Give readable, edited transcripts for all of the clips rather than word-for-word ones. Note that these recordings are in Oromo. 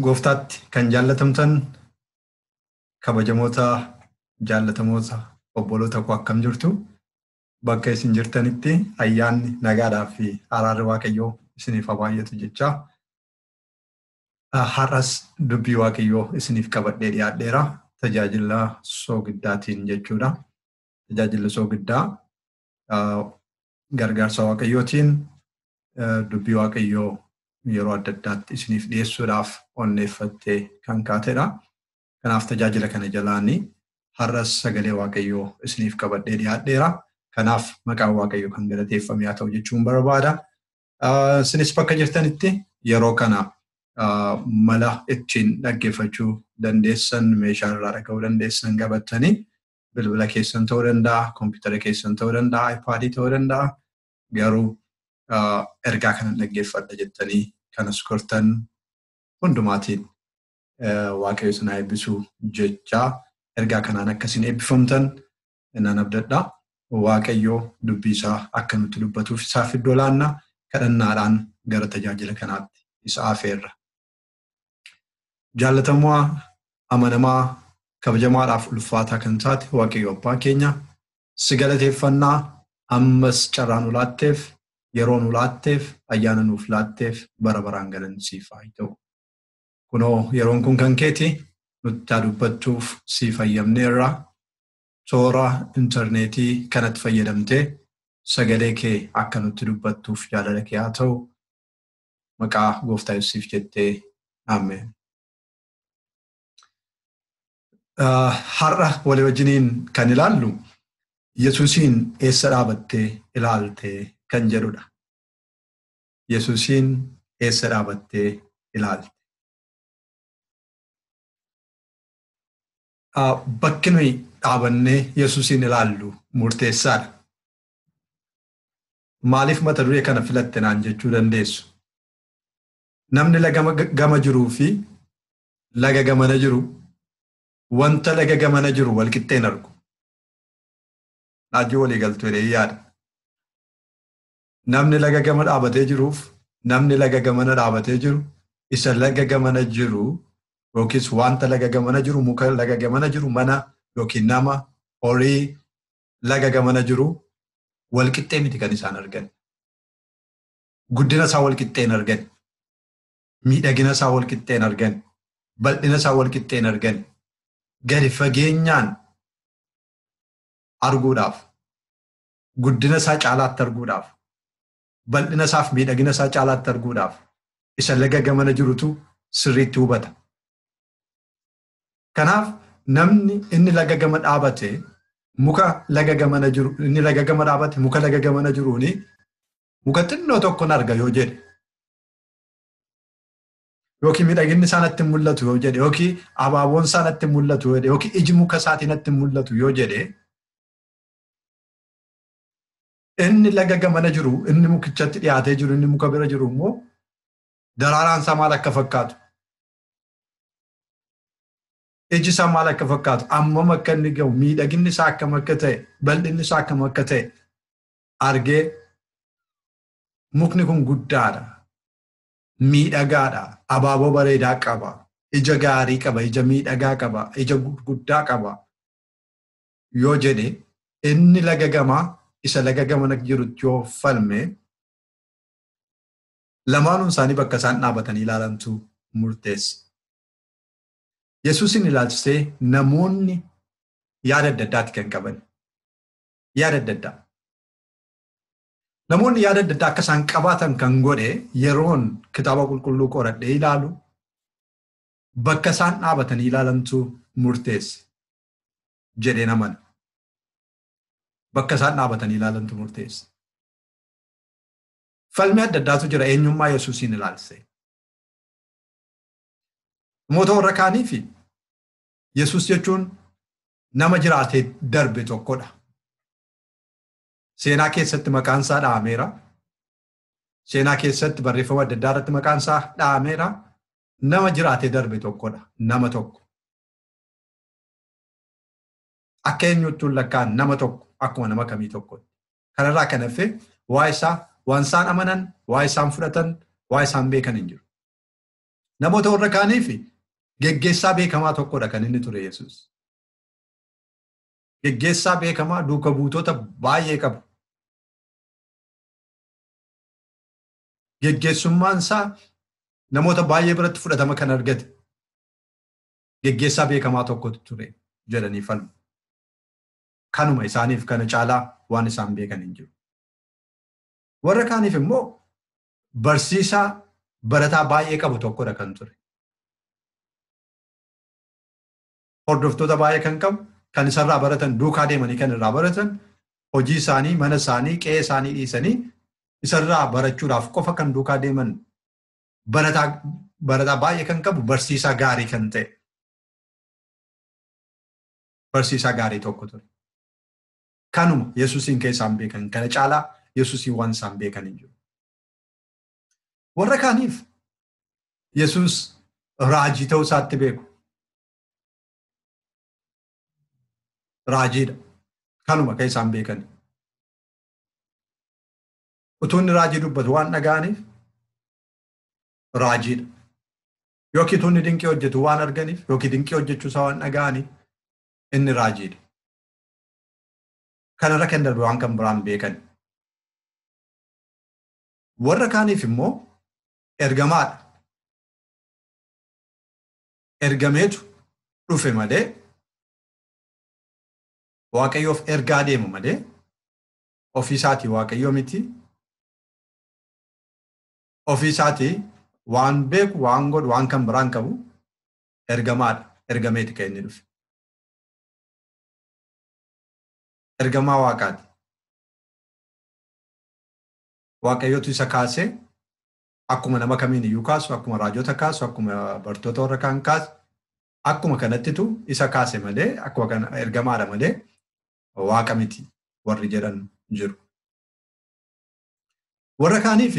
Gooftaatti kan jaallatamtan kabajamoota jaallatamoota obboloota koo akkam jirtu bakka isin jirtanitti ayyaanni nagaadhaa fi araarri Waaqayyoo isiniif haa baay'atu jecha har'as dubbii Waaqayyoo isiniif qabadhee dhiyaadheera tajaajila soogiddaatiin jechuudha. Tajaajila soogiddaa gargaarsa Waaqayyootiin dubbii Waaqayyoo yeroo adda addaatti isiniif dhiyeessuudhaaf onneeffattee kan kaatedha. Kanaaf tajaajila kana jalaanii har'as sagalee Waaqayyoo isiniif qabadhee dhiyaadheera. Kanaaf maqaan Waaqayyoo kan galateeffame haa ta'u jechuun barbaada. Isinis bakka jirtanitti yeroo kana mala ittiin dhaggeeffachuu dandeessan, meeshaa irraa dhaga'uu dandeessan qabattanii bilbila keessan ta'uu danda'a, kompiitara keessan ta'uu danda'a, iPaadii ta'uu danda'a. Garuu ergaa kana dhaggeeffadha jettanii kanas gortan hundumaatiin Waaqayyo isin haa eebbisu jecha ergaa kanaan akkasiin eebbifamtan nan abdadha. Waaqayyo dubbii isaa akka nutti dubbatuuf isaaf iddoo laanna kadhannaadhaan gara tajaajila kanaatti isa afeerra. Jaallatamaa amanamaa kabajamaadhaaf ulfaataa kan taate Waaqayyo abbaa keenya si galateeffannaa ammas carraa nu laatteef yeroo nu laatteef ayyaana nuuf laatteef bara baraan galansiif haa ta'u. Kunoo yeroon kun kan keeti nutti dubbattuuf si fayyamneerra toora intarneetii kanatti fayyadamtee sagalee kee akka nutti dubbattuuf jaalala kee haa ta'u maqaa Gooftaa Yesuusiif jettee ameen. Har'a walii wajjiniin kan ilaallu Yesuusiin eessa dhaabattee ilaalte kan jedhudha. Yesuusiin eessa dhaabattee ilaalte. Bakki nuyi dhaabannee Yesuusiin ilaallu murteessaadha. Maaliif mata duree kana filatte naan jechuu dandeessu? Namni laga gama jiruu fi laga gamana jiru wanta laga gamana jiru wal qixxeen argu. Naajii walii galtuu jedhee yaada. Namni laga gama dhaabatee jiruuf namni laga gamana dhaabatee jiru isa laga gamana jiru yookiis wanta laga gamana jiru muka laga gamana jiru mana yookiin nama horii laga gamana jiru wal qixxee miti kan isaan argan. Guddina isaa wal qixxeen argan. Miidhagina isaa wal qixxeen argan. Bal'ina isaa wal qixxeen argan. Gadi fageenyaan arguudhaaf guddina isaa caalaatti arguudhaaf bal'ina isaaf miidhagina isaa caalaatti arguudhaaf isa laga gamana jirutu sirriitti hubata. Kanaaf namni inni laga gama dhaabate muka laga gamana jiru inni laga gama dhaabate muka laga gamana jiruuni muka xinnoo tokkon arga yoo jedhe yookiin miidhaginni isaa natti mul'atu yoo jedhe yookiin abaaboon isaa natti mul'atu yoo jedhe yookiin iji muka isaatii natti mul'atu yoo jedhe inni laga gamana jiru inni mukichatti dhiyaatee jiru inni muka bira jiru immoo daraaraan isaa maal akka fakkaatu iji isaa maal akka fakkaatu ammam akka inni gahu miidhaginni isaa akkam akka ta'e bal'inni isaa akkam akka ta'e argee mukni kun guddaadha miidhagaadha abaaboo bareedaa qaba ija gaarii qaba ija miidhagaa qaba ija guddaa qaba yoo jedhe inni laga gamaa isa laga gamana jirutti yoo falme lamaanuun isaanii bakka isaan dhaabatanii ilaalantu murteessa. Yesuusiin ilaalchisee namoonni yaada adda addaatti kan qaban. Yaada adda addaa. Namoonni yaada adda addaa akka isaan qabaatan kan godhe yeroon kitaaba qulqulluu qoradhee ilaalu bakka isaan dhaabatanii ilaalantu murteessa jedhee namana. Bakka isaan dhaabatanii ilaalantu murteessa. Falmi adda addaatu jira eenyummaa Yesuusiin ilaalchisee. Namoota warra kaanii fi Yesuus jechuun nama jiraatee darbe tokkodha. Seenaa keessatti maqaan isaa dhaameera. Seenaa keessatti barreeffama adda addaa irratti maqaan isaa dhaameera. Nama jiraatee darbe tokkodha. Nama tokko. Akka eenyuutti lakkaan nama tokko akkuma nama kamii tokkotti. Kanarraa kan hafe waa isaa waan isaan amanan, waa isaan fudhatan, waa isaan beekan hin jiru. Namoota warra kaaniif geggeessaa beekamaa tokkodha kan inni ture Yesuus. Geggeessaa beekamaa duuka buutota baay'ee qabu. Geggeessummaan isaa namoota baay'ee biratti fudhatama kan argate. Geggeessaa beekamaa tokkotu ture jedhanii falmu. Kanuma isaaniif kana caalaa waan isaan beekan hin jiru. Warra kaaniif immoo barsiisaa barataa baay'ee qabu tokkodha kan ture. Hordoftoota baay'ee kan qabu, kan isarraa baratan, duukaa deemanii kan irraa baratan, hojii isaanii, mana isaanii, qe'ee isaanii dhiisanii isarraa barachuudhaaf qofa kan duukaa deeman barataa baay'ee kan qabu, barsiisaa gaarii kan ta'e. Barsiisaa gaarii tokko ture. Kanuma Yesuusiin keessaan beekan, kana caalaa Yesuusiin waan isaan beekan hin jiru. Warra kaaniif Yesuus raajii ta'uu isaatti beeku. Raajiidha. Kanuma kan isaan beekan. Utuu inni raajii dubbatu waan dhaga'aniif raajiidha. Yookiin utuu inni dinqii hojjetu waan arganiif yookiin dinqii hojjechuu isaa waan dhaga'aniif inni raajiidha. Kanarra kan darbe waan kan biraan beekan. Warra kaaniif immoo ergamaadha. Ergameetu dhufe malee Waaqayyoof ergaa deema malee ofii isaatii Waaqayyoo miti. Ofii isaatii waan beeku, waan godhu, waan kan biraan qabu ergamaadha. Ergameeti kan inni dhufe. Ergamaa Waaqaati. Waaqayyootu isa kaasee akkuma nama kamiin iyyuu kaasu, akkuma raajota kaasu, akkuma bartoota warra kaan kaasu, akkuma kanattitu isa kaase malee, akkuma kana ergamaadha malee Waaqa miti warri jedhan jiru. Warra kaaniif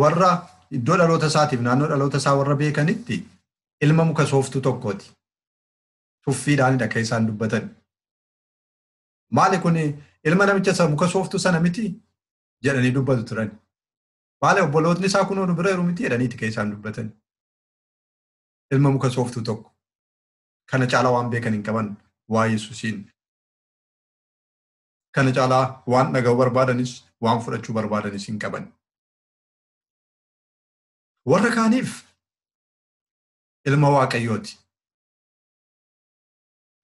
warra iddoo dhaloota isaatiif naannoo dhaloota isaa warra beekanitti ilma muka sooftuu tokkooti. Tuffiidhaanidha kan isaan dubbatan. Maali kun ilma namicha muka sooftuu sana miti jedhanii dubbatu turan. Maali obbolootni isaa kunoo nu bira jiru miti jedhaniiti kan isaan dubbatan. Ilma muka sooftuu tokko. Kana caalaa waan beekan hin qaban waa Yesuusiin. Kana caalaa waan dhaga'uu barbaadanis waan fudhachuu barbaadanis hin qaban. Warra kaaniif ilma Waaqayyooti.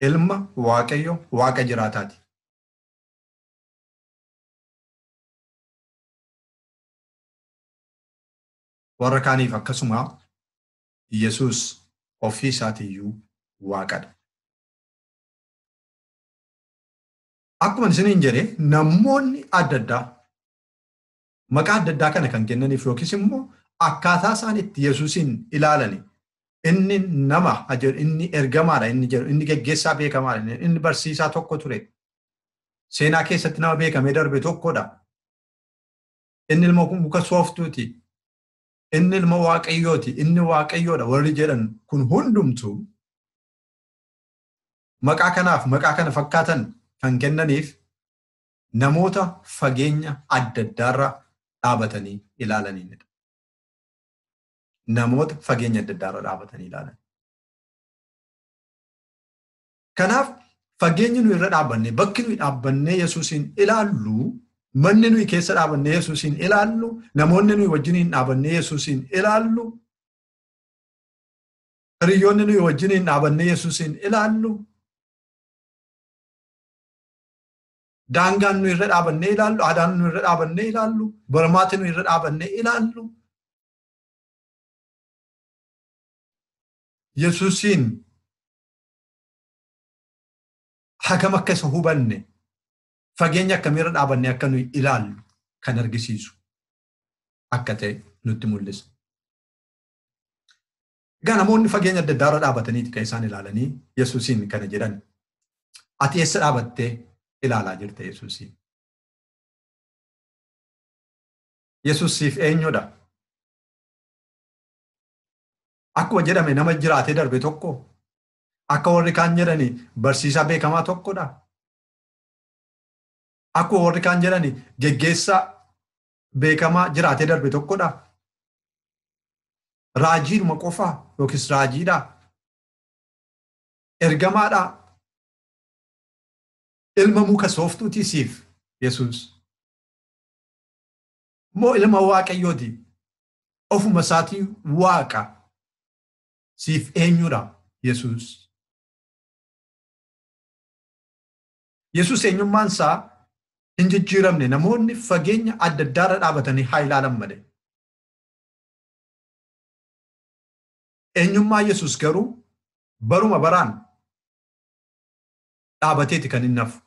Ilma Waaqayyo, Waaqa jiraataati. Warra kaaniif akkasuma Yesuus ofii isaatiiyyuu Waaqadha. Akkuma isiniin jedhee namoonni adda addaa maqaa adda addaa kana kan kennaniif yookiis immoo akkaataa isaan itti Yesuusiin ilaalani. Inni nama, inni ergamaadha, inni geggeessaa beekamaadha, inni barsiisaa tokko ture. Seenaa keessatti nama beekamee darbe tokkodha. Inni ilma muka sooftuuti. Inni ilma Waaqayyooti. Inni Waaqayyoodha warri jedhan kun hundumtuu maqaa kanaaf maqaa kana fakkaatan kan kennaniif namoota fageenya adda addaarra dhaabatanii ilaalanidha. Namoota fageenya adda addaarra dhaabatanii ilaalan. Kanaaf fageenyi nuyi irra dhaabannee bakki nuyi dhaabannee Yesuusiin ilaallu, manni nuyi keessa dhaabannee Yesuusiin ilaallu, namoonni nuyi wajjiniin dhaabannee Yesuusiin ilaallu, hiriyoonni nuyi wajjiniin dhaabannee Yesuusiin ilaallu, daangaan nuyi irra dhaabannee ilaallu, aadaan nuyi irra dhaabannee ilaallu, barmaati nuyi irra dhaabannee ilaallu. Yesuusiin hagam akka isa hubanne fageenya akkamiirra dhaabannee akka nuyi ilaallu kan argisiisu akka ta'e nutti mul'isa. Egaa namoonni fageenya adda addaarra dhaabataniiti kan isaan ilaalanii Yesuusiin kana jedhan. Ati eessa dhaabattee ilaalaa jirta Yesuusiin? Yesuusiif eenyudha? Akkuma jedhame nama jiraatee darbe tokko, akka warri kaan jedhani barsiisaa beekamaa tokkodha. Akkuma warri kaan jedhani geggeessaa beekamaa jiraatee darbe tokkodha. raajiidhuma qofaa yookiis raajiidhaa ergamaadhaa ilma muka sooftuutii siif Yesuus moo ilma Waaqayyooti ofuma isaatii Waaqa siif eenyudha Yesuus. Yesuus eenyummaan isaa hin jijjiiramne namoonni fageenya adda addaarra dhaabatanii haa ilaalan malee. Eenyummaa Yesuus garuu baruma baraan dhaabateeti kan inni hafu.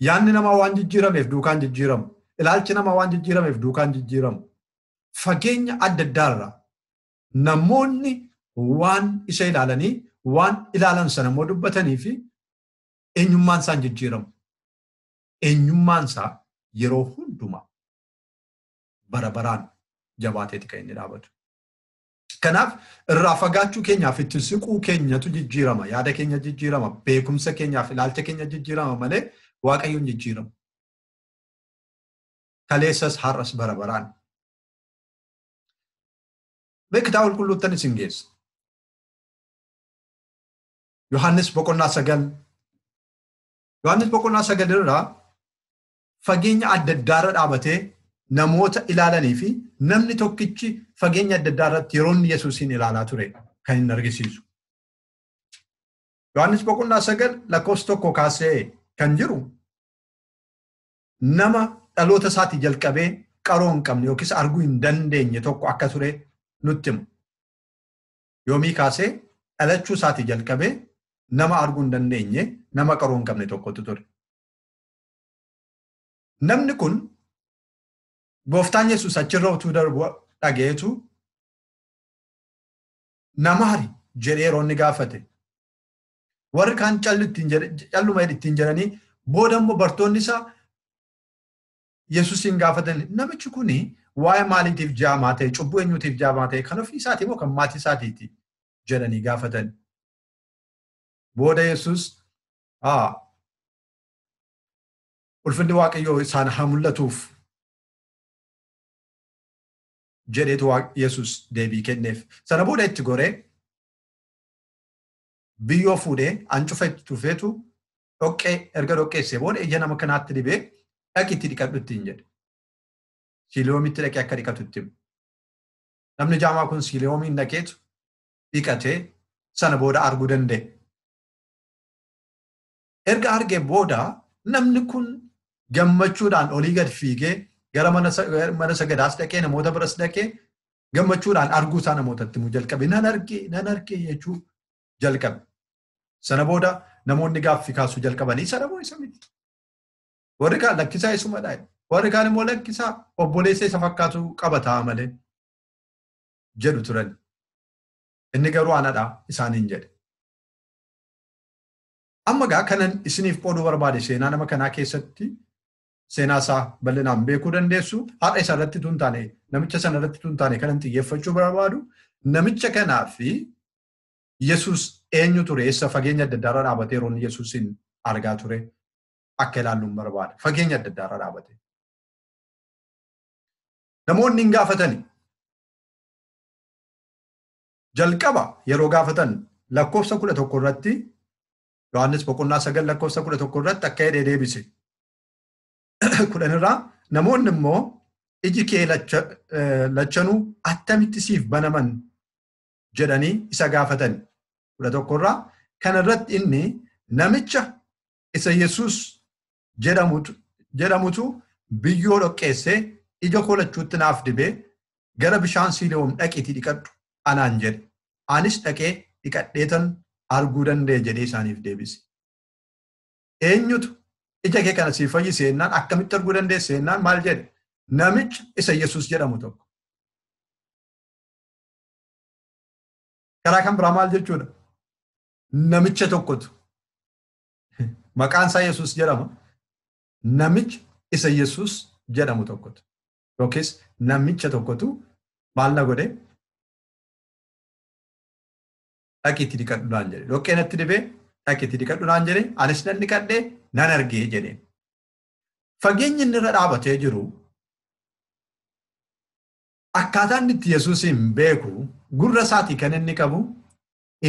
Yaanni namaa waan jijjiirameef duukaan jijjiiramu. Ilaalchi namaa waan jijjiirameef duukaan jijjiiramu. Fageenya adda addaarra namoonni waan isa ilaalanii waan ilaalan sana immoo dubbatanii fi eenyummaan isaa hin jijjiiramu. Eenyummaan isaa yeroo hundumaa bara baraan jabaateeti kan inni dhaabatu. Kanaaf irraa fagaachuu keenyaaf itti siquu keenyatu jijjiirama. Yaada keenya jijjiirama. Beekumsa keenyaaf ilaalcha keenya jijjiirama malee Waaqayyoon jijjiiramu. Kaleessas har'as bara baraan. Kitaaba qulqulluuttan isin geessa. Yohaannis boqonnaa 9. Yohaannis boqonnaa 9 irraa fageenya adda addaarra dhaabatee namoota ilaalanii fi namni tokkichi fageenya adda addaarratti yeroo inni Yesuusiin ilaalaa ture kan inni argisiisu. Yohaannis boqonnaa 9 lakkoofsa 1 kaasee kan jiru nama dhaloota isaatii jalqabee qaroo hin qabne yookiis arguu hin dandeenye tokko akka ture nutti himu. Yoomii kaasee dhalachuu isaatii jalqabee nama arguu hin dandeenye nama qaroo hin qabne tokkotu ture. Namni kun Gooftaan Yesuus achirra utuu darbu dhageetu namaari jedhee yeroo inni gaafate. Warri kaan calluma ittiin jedhanii booda immoo bartoonni isaa Yesuusiin gaafatan namichi kuni waa'ee maaliitiif jaamaa ta'e cubbuu eenyuutiif jaamaa ta'e kan ofii isaatii moo kan maatii isaatiiti jedhanii gaafatan. Booda Yesuus ulfinni Waaqayyoo isaan haa mul'atuuf jedheetu Yesuus deebii kenneef. Sana booda itti goree biyyoo fuudhee ancufa itti tufeetu erga dhoqqeessee booda ija nama kanaatti dibee dhaqi itti dhiqadhu ittiin jedhe. Siiloomitti dhaqee akka dhiqatu itti himu. Namni jaamaa kun siiloomiin dhaqeetu dhiqatee sana booda arguu danda'e. Erga argee booda namni kun gammachuudhaan olii gad fiigee gara mana sagadaas dhaqee namoota biras dhaqee gammachuudhaan arguu isaa namootatti himuu jalqabe. Nan argee jechuu jalqabe. Sana booda namoonni gaaffii kaasuu jalqabanii isa dhamoo isa miti. Warri kaan lakkisaa isumadha. Warri kaan immoo lakkisaa obboleessa isa fakkaatu qabataa malee jedhu turan. Inni garuu anadha isaaniin jedhe. Amma gaa kanan isiniif qooduu barbaade seenaa nama kanaa keessatti seenaa isaa bal'inaan beekuu dandeessu. Haadha isa irratti tun taane namicha sana irratti tun taane kanan xiyyeeffachuu barbaadu namicha kanaa fi Yesuus eenyu ture eessa fageenya adda addaarra dhaabatee yeroo inni Yesuusin argaa ture akka ilaalluun barbaada. Fageenya adda addaarra dhaabate. Namoonni hin gaafatani. Jalqaba yeroo gaafatan lakkoofsa 11 irratti Yohaannis boqonnaa 9 lakkoofsa 11 irratti akka jedhee deebise. 10 irraa namoonni immoo iji kee lachanuu attamitti siif banaman jedhanii isa gaafatan. 11 irraa kana irratti inni namicha isa Yesuus jedhamutu biyyoo dhoqqeessee ija koo lachuutti naaf dibee gara bishaan Siloom dhaqiitii dhiqadhu anaan jedhe. Anis dhaqee dhiqadheetan arguu danda'e jedhee isaaniif deebise. Eenyutu ija kee kana siif fayyise jennaan akkamitti arguu dandeesse jennaan maal jedhe? Namicha isa Yesuus jedhamu tokko. Karaa kan biraa maal jechuudha? Namicha tokkotu. Maqaan isaa Yesuus jedhama. Namicha isa Yesuus jedhamu tokkotu. Yookiis namicha tokkotu maal na godhe? Dhaqiitti dhiqadhuudhaan jedhe. Dhoqqee natti dibee dhaqiitti dhiqadhuudhaan jedhe. Anis nan dhiqadhee nan argee jedheen. Fageenyi inni irra dhaabatee jiru akkaataan itti Yesuusiin beeku gurra isaatii kan inni qabu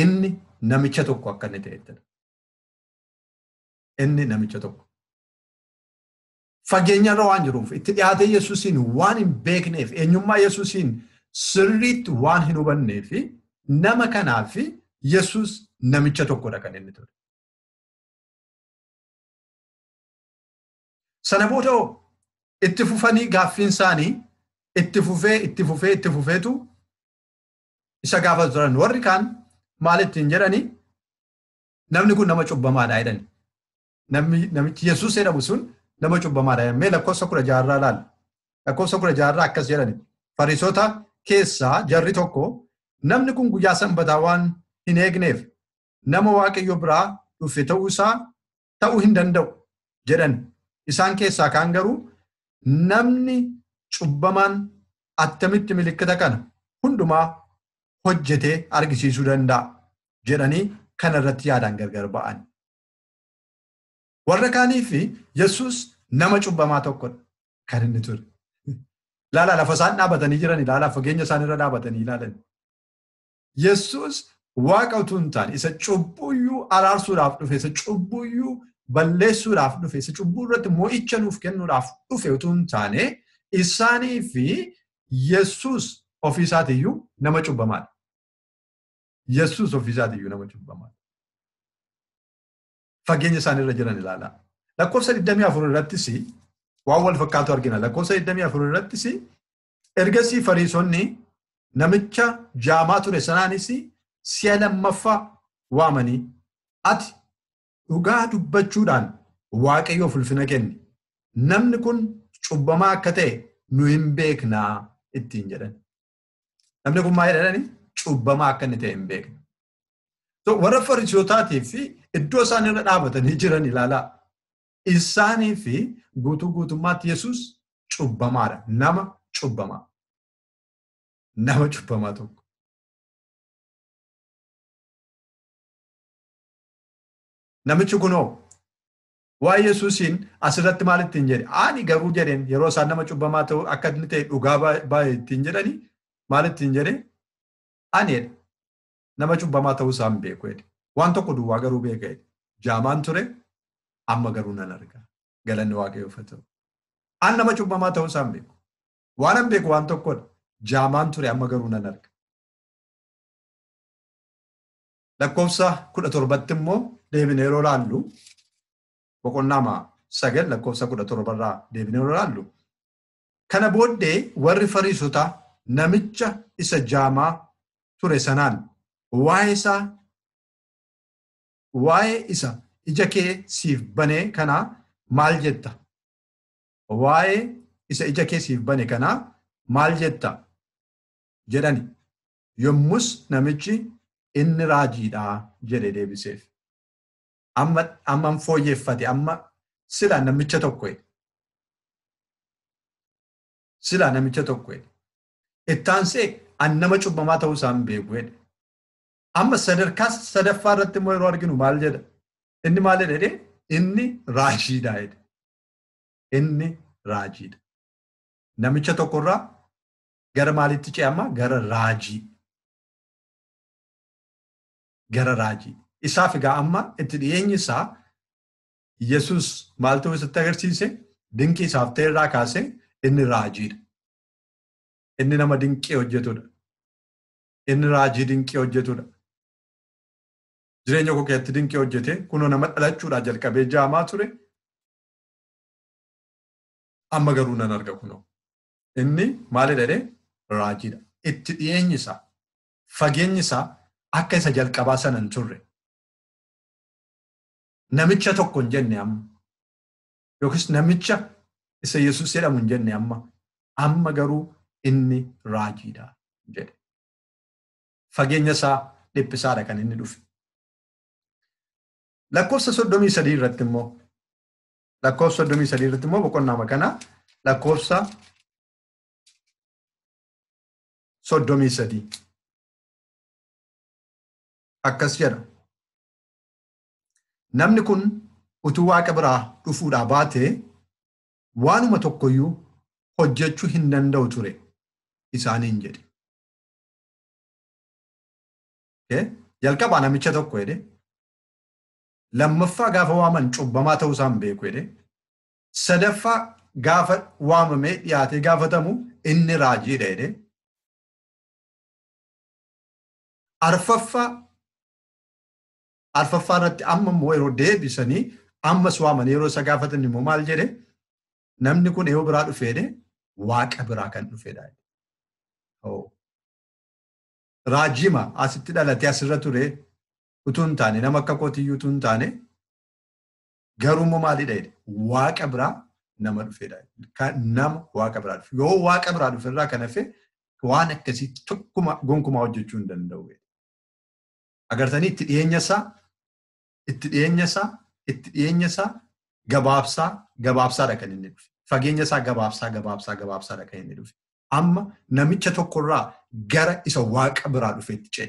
inni namicha tokko akka inni ta'ettidha. Inni namicha tokko. Fageenyarra waan jiruuf itti dhiyaatee Yesuusiin waan hin beekneef eenyummaa Yesuusiin sirriitti waan hin hubanneef nama kanaaf Yesuus namicha tokkodha kan inni ture. Sana booda itti fufanii gaaffiin isaanii itti fufeetu isa gaafa turan warri kaan maalittiin jedhani namni kun nama cubbamaadha jedhani. Namichi Yesuus jedhamu sun nama cubbamaadha. Mee lakkoofsa 16 ilaali. Lakkoofsa 16 akkas jedhani. Fariisota keessaa jarri tokko namni kun guyyaa sanbataa waan hin eegneef nama Waaqayyo biraa dhufe ta'uu hin danda'u jedhan. Isaan keessaa kaan garuu namni cubbamaan attamitti milikkita kana hundumaa hojjetee argisiisuu danda'a jedhanii kana irratti yaadaan gargar ba'an. Warra kaaniif Yesuus nama cubbamaa tokkodha kan inni ture. Ilaalaa lafa isaan dhaabatanii jiran ilaalaa fageenya isaan irra dhaabatanii ilaalan. Yesuus Waaqa utuu hin taane isa cubbuyyuu araarsuudhaaf dhufe isa cubbuyyuu balleessuudhaaf dhufe isa cubbuu irratti mo'icha nuuf kennuudhaaf dhufe utuu hin taane isaanii fi Yesuus ofii isaatiiyyuu nama cubbamaadha. Yesuus ofii isaatiiyyuu nama cubbamaadha. Fageenya isaan irra jiran ilaalaa. Lakkoofsa 24 irrattis waan wal fakkaatu argina. Lakkoofsa 24 irrattis ergasii Fariisonni namicha jaamaa ture sanaanis si'a lammaffaa waamanii ati dhugaa dubbachuudhaan Waaqayyoof ulfina kenni. Namni kun cubbamaa akka ta'e nu hin beeknaa ittiin jedhan. Namni kun maal jedhani? Cubbamaa akka inni ta'e hin beekna. Warra Fariisotaatiif iddoo isaan irra dhaabatanii jiran ilaalaa. Isaanii fi guutummaatti Yesuus cubbamaadha. Nama cubbamaa. Nama cubbamaa tokko. Namichi kunoo waa'ee Yesuusiin asirratti maal ittiin jedhe? Ani garuu jedheen yeroo isaan nama cubbamaa ta'u akka inni ta'e dhugaa baay'ee ittiin jedhani maal ittiin jedhe? Ani jedhe nama cubbamaa ta'uu isaan beeku jedhe. Waan tokko duwwaa garuu beeka jedhe. Jaamaan ture amma garuu nan arga. Galanni Waaqayyoof haa ta'u. Ani nama cubbamaa ta'uu isaan beeku. Waan an beeku waan tokkodha. Jaamaan ture amma garuu nan arga. Lakkoofsa 17 immoo deebinee yeroo ilaallu boqonnaa 9 lakkoofsa 17 irraa deebinee yeroo ilaallu kana booddee warri Fariisotaa namicha isa jaamaa ture sanaan waa'ee isa ija kee siif banee kanaa maal jetta? Waa'ee isa ija kee siif bane kanaa maal jetta? jedhani. Yommus namichi inni raajiidha jedhe deebiseef. Amma fooyyeffate amma sila namicha tokko jedhe. Sila namicha tokko jedhe. Ittaansee an nama cubbamaa ta'uu isaan beeku jedhe. Amma sadarkaa sadaffaa irratti immoo yeroo arginu maal jedha? Inni maal jedhe? Inni raajiidha jedhe. Inni raajiidha. Namicha tokkorraa gara maalitti ce'ama? Gara raajii. Gara raajii. Isaaf egaa amma itti dhiyeenyi isaa Yesuus maal ta'uu isatti agarsiise? Dinqii isaaf ta'e irraa kaasee inni raajiidha. Inni nama dinqii hojjetudha. Inni raajii dinqii hojjetudha. Jireenya koo keessatti dinqii hojjete kunoo nama dhalachuudhaa jalqabee jaamaa ture. Amma garuu nan arga kunoo. Inni maali jedhee? Raajiidha. Itti dhiyeenyi isaa fageenyi isaa akka isa jalqabaa sana hin turre. Namicha tokko hin jenne amma. Yookiis namicha isa Yesuus jedhamu hin jenne amma. Amma garuu inni raajiidha jedhe. Fageenya isaa dhiphisaadha kan inni dhufe. Lakkoofsa 33 irratti immoo boqonnaa kana lakkoofsa 33 akkas jedha. Namni kun utuu Waaqa biraa dhufuudhaa baatee waanuma tokkoyyuu hojjechuu hin danda'u ture. isaaniin jedhe. Jalqabaa namicha tokko jedhe. Lammaffaa gaafa waaman cubbamaa ta'uu isaan beeku jedhe. Sadaffaa gaafa waamamee dhiyaatee gaafatamu inni raajiidha jedhe. Arfaffaa irratti amma immoo yeroo deebisanii ammas waamanii yeroo isa gaafatan immoo maal jedhe? Namni kun yoo biraa dhufee jedhe waaqa biraa kan dhufedha. Raajima asitti dhalatee asirra ture utuu hin taane nama akka kootiyyuu utuu hin taane garuu immoo maalidha jedhe? Waaqa biraa nama dhufedha. Nama waaqa biraa dhufe. Yoo waaqa biraa dhufe irraa kan hafe waan akkasii tokkuma gonkumaa hojjechuu hin danda'u. Agartanii itti dhiyeenya isaa gabaabsaadha kan inni dhufe. Fageenya isaa gabaabsaadha kan inni dhufe. Amma namicha tokkorraa gara isa waaqa biraa dhufeetti ce'e.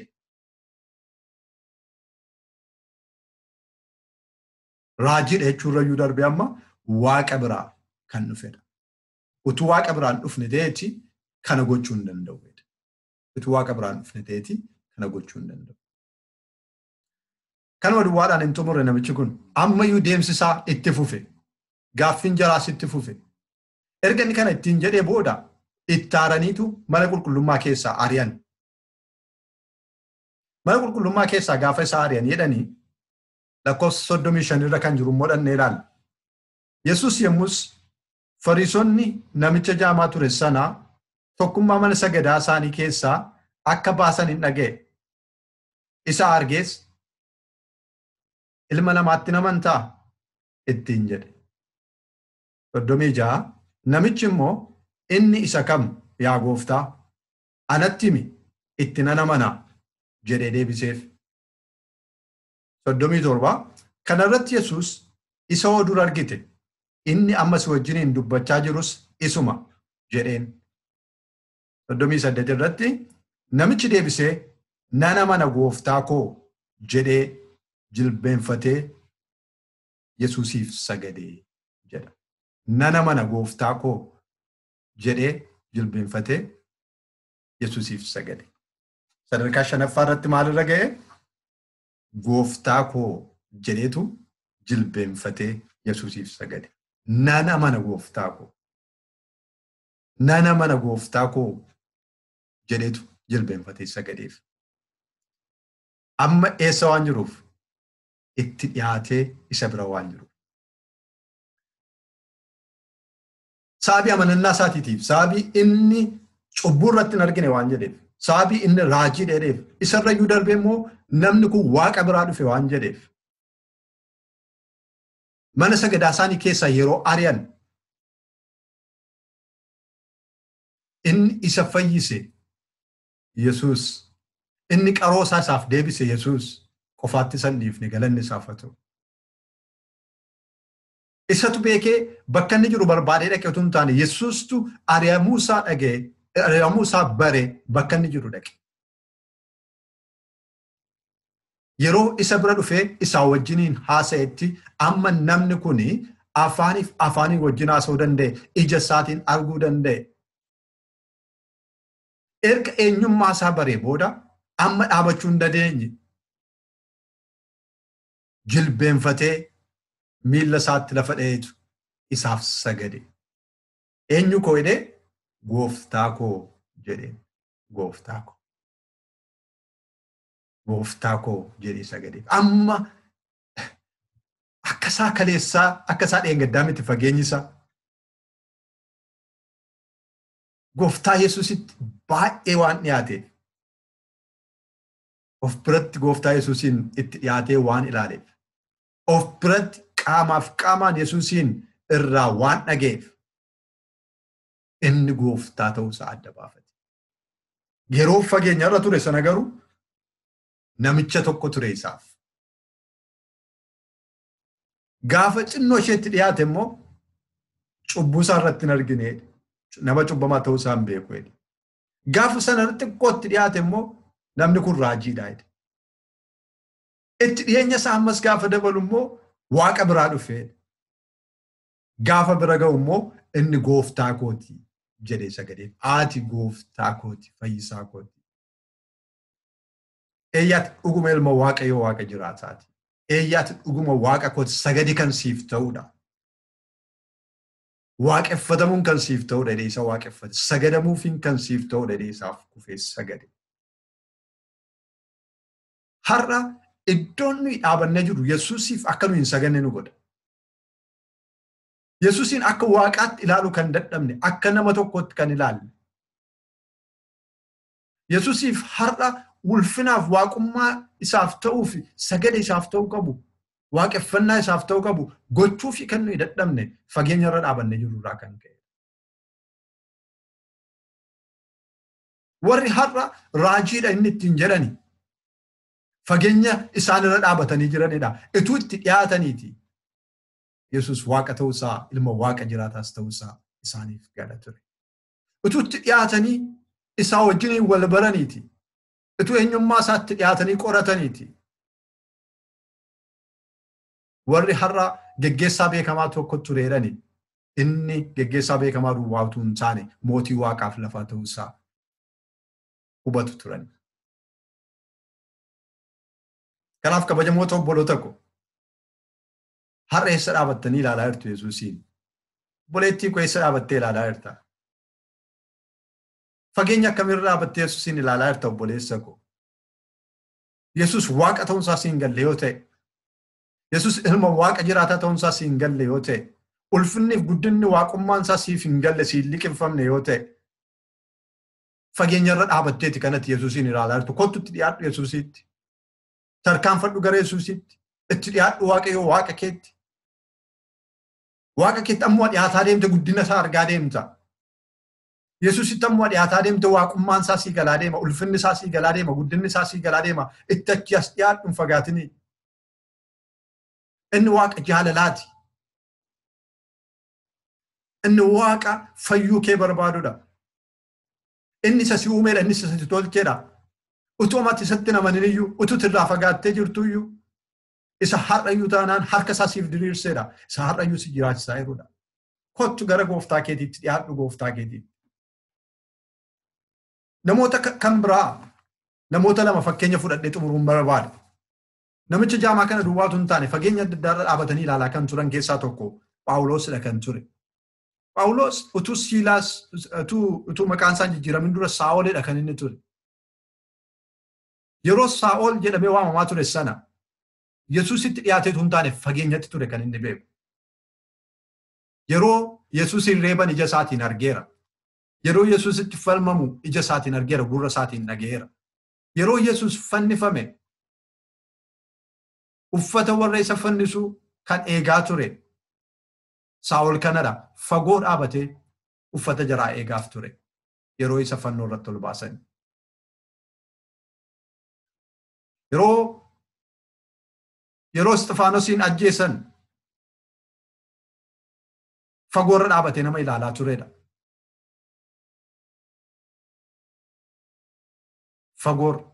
Raajiidha jechuurrayyuu darbee amma waaqa biraa kan dhufedha. Utuu waaqa biraan dhufne ta'eeti kana gochuu hin danda'u. Utuu waaqa biraan dhufne ta'eeti kana gochuu hin danda'u. Kanuma duwwaadhaan hin xumurre namichi kun ammayyuu deemsisaa itti fufe. Gaaffiin jaraas itti fufe. Erga inni kana ittiin jedhee booda itti aaraniitu mana qulqullummaa keessaa ari'an. Mana qulqullummaa keessaa gaafa isaa ari'an jedhanii lakkoofsa 35 irra kan jiru immoo dhannee ilaalla. Yesuus yommus Fariisonni namicha jaamaa ture sana tokkummaa mana sagadaa isaanii keessaa akka baasan hin dhaga'e. Isa argees ilma namaatti namantaa ittiin jedhe. 36 namichi immoo inni isa kam yaa gooftaa anatti himi itti nan amanaa jedhee deebiseef. 37 kanarratti Yesuus isa dur argite inni ammas wajjiniin dubbachaa jirus isuma jedheen. 38 irratti namichi deebisee nan amana gooftaa koo jedhee jilbeenfatee Yesuusiif sagadee jedha. Nan amana gooftaa koo jedhee jilbeenfatee Yesuusiif sagade. Sadarkaa 5ffaa irratti maalirra ga'e? Gooftaa koo jedheetu jilbeenfatee Yesuusiif sagade. Nan amana gooftaa koo. Nan amana gooftaa koo jedheetu jilbeenfatee sagadeef. Amma eessa waan jiruuf? Itti dhiyaatee isa bira waan jiruuf. Sababii amanannaa isaatiitiif, sababii inni cubbuu irratti hin argine waan jedheef, sababii inni raajii dheereef, isarrayyuu darbee immoo namni kun waaqa biraa dhufe waan jedheef. Mana sagadaa isaanii keessaa yeroo ari'an inni isa fayyise Yesuus, inni qaroo isaaf deebise Yesuus qofaatti san dhiifne galanni isaaf haa ta'u. Isatu beekee bakka inni jiru barbaadee dhaqe utuu hin taane Yesuustu ari'amuu isaa dhaga'e, ari'amuu isaa bare bakka inni jiru dhaqe. Yeroo isa bira dhufee isaa wajjiniin haasa'etti amma namni kun afaanii wajjin haasa'uu danda'e, ija isaatiin arguu danda'e. Erga eenyummaa isaa baree booda amma dhaabachuu hin dandeenye. Jilbeenfatee miilla isaatti lafa dheetu isaaf sagade. Eenyu koo jedhee? Gooftaa koo jedheen. Gooftaa koo. Gooftaa koo jedhee sagade. Amma akkasaa kaleessaa, akkasaa dheengaddaa miti fageenyi isaa. Gooftaa Yesuusitti baay'ee waan dhiyaateef. Of biratti gooftaa Yesuusiin itti dhiyaatee waan ilaaleef. Of biratti qaamaaf qaamaan Yesuusiin irraa waan dhaga'eef inni gooftaa ta'uu isaa adda baafate. Yeroo fageenya irra ture sana garuu namicha tokko ture isaaf. Gaafa xinnoo isheetti dhiyaate immoo cubbuu isaa irratti hin argine, nama cubbamaa ta'uu isaa hin beeku. Gaafa sana xiqqootti dhiyaate immoo namni kun raajiidha. Itti dhiyeenya isaa ammas gaafa dabalu immoo waaqa biraa dhufee. Gaafa bira ga'u immoo inni gooftaa kooti jedhee sagalee. Ati gooftaa kooti, fayyisaa kooti. Eeyyaati dhuguma ilma Waaqayyoo Waaqa jiraataati. Eeyyaati dhuguma Waaqa kooti sagadi kan siif ta'uudha. Waaqeffatamuun kan siif ta'uudha jedhee isa waaqeffate. Sagadamuufiin kan siif ta'uudha jedhee isaaf kufee sagade. Har'a iddoon nuyi dhaabannee jiru Yesuusiif akka nuyi hin saganne nu godha. Yesuusiin akka Waaqaatti ilaaluu kan dadhabne, akka nama tokkotti kan ilaalle. Yesuusiif har'a ulfinaaf waaqummaa isaaf ta'uu fi sagada isaaf ta'uu qabu, waaqeffannaa isaaf ta'uu qabu gochuu fi kan nuyi dadhabne fageenya irra dhaabannee jiru irraa kan ka'e. Warri har'a raajiidha inni ittiin jedhani fageenya isaan irra dhaabatanii jiranidha. Ituu itti dhiyaataniiti. Yesuus Waaqa ta'uusaa, ilma Waaqa jiraataas ta'uusaa isaaniif gala ture. Ituu itti dhiyaatanii isaa wajjin wal baraniiti. Ituu eenyummaa isaatti dhiyaatanii qorataniiti. Warri har'a geggeessaa beekamaa tokko tureedhani. Inni geggeessaa beekamaa duwwaa utuu hin taane mootii Waaqaaf lafaa ta'uusaa hubatu turan. Kanaaf kabajamoota obboloota koo har'a eessa dhaabattanii ilaalaa jirtu Yesuusiin? Obboleettii koo eessa dhaabattee ilaalaa jirta? Fageenya akkamiirra dhaabattee Yesuusiin ilaalaa jirta obboleessa koo? Yesuus Waaqa ta'uunsaa siin galle yoo ta'e, Yesuus ilma Waaqa jiraataa ta'uunsaa siin galle yoo ta'e, ulfinni fi guddinni waaqummaansaa siif hin galle siin liqinfamne yoo ta'e, fageenya irra dhaabatteeti kanatti Yesuusiin ilaalaa jirtu. Kottu itti dhiyaadhu Yesuusiitti. Tarkaanfadhu gara Yesuusiitti. Itti dhiyaadhu Waaqayyoo Waaqa keetti. Waaqa keetti ammoo dhiyaataa deemte guddina isaa argaa deemta. Yesuusitti ammoo dhiyaataa deemte waaqummaan isaa sii galaa deema, ulfinni isaa sii galaa deema, guddinni isaa sii galaa deema. Itti achi as dhiyaadhu hin fagaatinii. Inni Waaqa jaalalaati. Inni Waaqa fayyuu kee barbaadudha. Inni isa si uumeedha, inni isa si tolcheedha. Utuu amatti isatti namanin iyyuu, utuu irraa fagaattee jirtu iyyuu, isa har'ayyuu taanaan harka isaa siif diriirseedha. Isa har'ayyuu si jiraachisaa jirudha. Kottu gara gooftaa keetiitti dhiyaadhu gooftaa keetiitti. Namoota kan biraa, namoota lama fakkeenya fudhadhee xumuruun barbaada. Namicha jaamaa kana duwwaatu hin taane fageenya adda addaarra dhaabatanii ilaalaa kan turan keessaa tokko Phaawulosidha kan ture. Phaawulos utuu Siilaas utuu maqaan isaa jijjiiramin dura Saa'olidha kan inni ture. Yeroo Saa'ol jedhamee waamamaa ture sana Yesuusitti dhiyaateetu hin taane fageenyatti ture kan inni beeku. Yeroo Yesuusin reeban ija isaatiin argeera. Yeroo Yesuusitti falmamu ija isaatiin argeera, gurra isaatiin dhaga'eera. Yeroo Yesuus fannifame uffata warra isa fannisu kan eegaa ture. Saa'ol kanadha fagoo dhaabatee uffata jaraa eegaaf ture. Yeroo isa fannoo irratti ol baasan. Yeroo Isxifaanosiin ajjeesan fagoo irra dhaabatee nama ilaalaa turedha.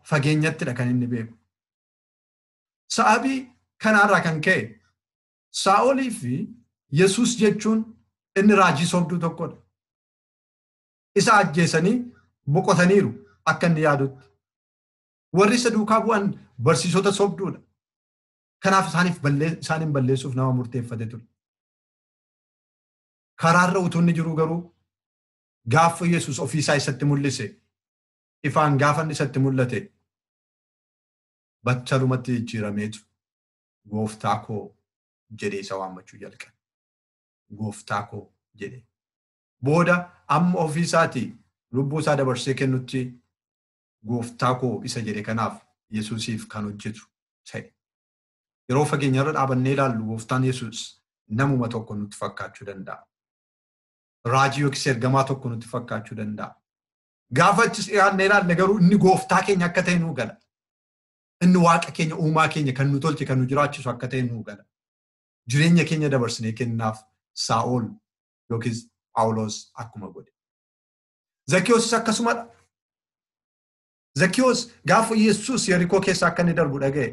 Fageenyattidha kan inni beeku. Sababii kanarraa kan ka'e Saa'olii fi Yesuus jechuun inni raajii sobduu tokkodha. Isa ajjeesanii boqotaniiru akka inni yaadutti. Warri isa duukaa bu'an barsiisota sobduudha. Kanaaf isaaniin balleessuuf nama murteeffate ture. Karaarra utuu inni jiru garuu gaafa Yesuus ofiisaa isatti mul'ise, ifaan gaafa inni isatti mul'ate, battalumatti jijjiirameetu gooftaa koo jedhee isa waammachuu jalqabe. Gooftaa koo jedhee. Booda amma ofiisaatii lubbuu isaa dabarsee kennutti gooftaa koo isa jedhe kanaaf Yesuusiif kan hojjetu ta'e. Yeroo fageenyarra dhaabannee ilaallu gooftaan Yesuus namuma tokko nutti fakkaachuu danda'a. Raajii yookiis ergamaa tokko nutti fakkaachuu danda'a. Gaafa achis dhiyaannee ilaalle garuu inni gooftaa keenya akka ta'e nuu gala. Inni Waaqa keenya uumaa keenya kan nu tolche kan nu jiraachisu akka ta'e nuu gala. Jireenya keenya dabarsinee kennaaf Saa'ol yookiis Phaawulos akkuma godhe. Zakkiyoos akkasumadha. Zakkiyoos gaafa Yesuus Yerikoo keessa akka inni darbu dhaga'e.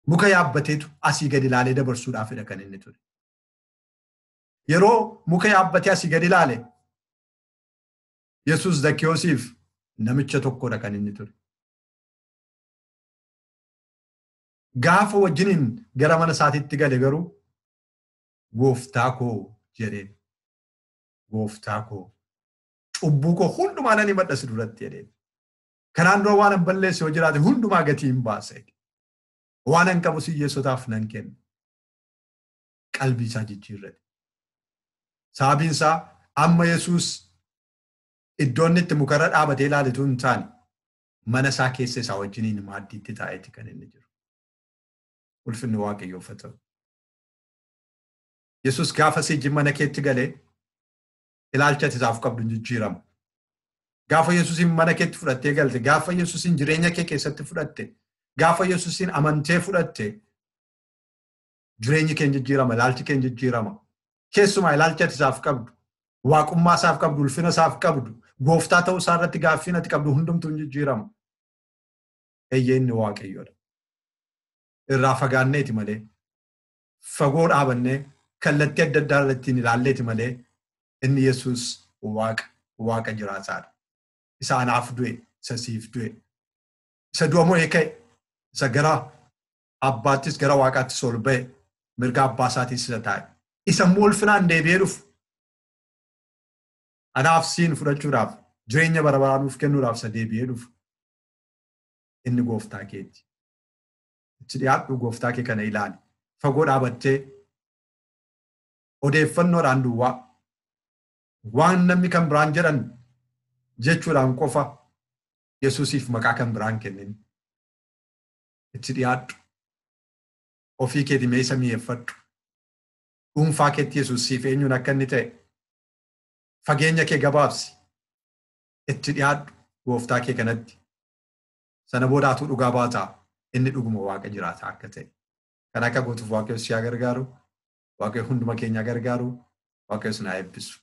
Muka yaabbateetu asii gadi ilaalee dabarsuudhaafidha kan inni ture. Yeroo muka yaabbatee asii gadi ilaale Yesuus Zakkiyoosiif namicha tokkodha kan inni ture. Gaafa wajjiniin gara mana isaatiitti gale garuu gooftaa koo jedheen. Gooftaa koo cubbuu koo hundumaa nan himadha si duratti jedheen. Kanaan dura waan an balleesse yoo jiraate hundumaa gatii hin baase. Waan an qabu hiyyeessotaaf nan kenna. Qalbii isaa jijjiirrate. Sababiin isaa amma Yesuus iddoo inni itti mukarra dhaabatee ilaalitu hin taane mana isaa keessa isaa wajjiniin maaddiitti taa'eeti kan inni jiru. Ulfinni Waaqayyoof haa ta'u. Yesuus gaafa siijin mana keetti galee ilaalcha isaaf qabdu jijjiirama. Gaafa Yesuusin mana keetti fudhattee galte, gaafa Yesuusin jireenya kee keessatti fudhatte, gaafa Yesuusin amantee fudhatte, jireenyi kee jijjiirama, ilaalchi kee jijjiirama. Keessumaa ilaalcha isaaf qabdu, waaqummaa isaaf qabdu, ulfina isaaf qabdu, gooftaa ta'uu isaa irratti gaaffii ati qabdu hundumtuu jijjiirama. Eeyyee inni Waaqayyoodha. Irraa fagaanneeti malee, fagoo dhaabannee kallattii adda addaa irratti ilaalleeti malee inni Yesuus Waaqa jiraataadha. Isa anaaf du'e, isa siif du'e, isa du'a mo'ee ka'e, isa gara abbaattis gara Waaqaattis ol ba'e, mirga abbaa isaatiis isa taa'e. Isa immoo ulfinaan deebi'ee dhufu. Anaaf siin fudhachuudhaaf, jireenya bara baraa nuuf kennuudhaaf isa deebi'ee dhufu. Inni gooftaa keeti. Itti dhiyaadhu gooftaa kee kana ilaali. Fagoo dhaabattee odeeffannoodhaan duwwaa waan namni kan biraan jedhan jechuudhaan qofa Yesuusiif maqaa kan biraan kennin. Itti dhiyaadhu. Ofii keetii mee isa mi'eeffadhu. Dhuunfaa keetti Yesuus siif eenyuun akka inni ta'e. Fageenya kee gabaabsi. Itti dhiyaadhu gooftaa kee kanatti. Sana boodaatuu dhugaa baataa. Inni dhuguma Waaqa jiraataa akka ta'e. Kan akka gootuuf Waaqayyo si haa gargaaru. Waaqayyo hunduma keenya gargaaru. Waaqayyo si haa eebbisu.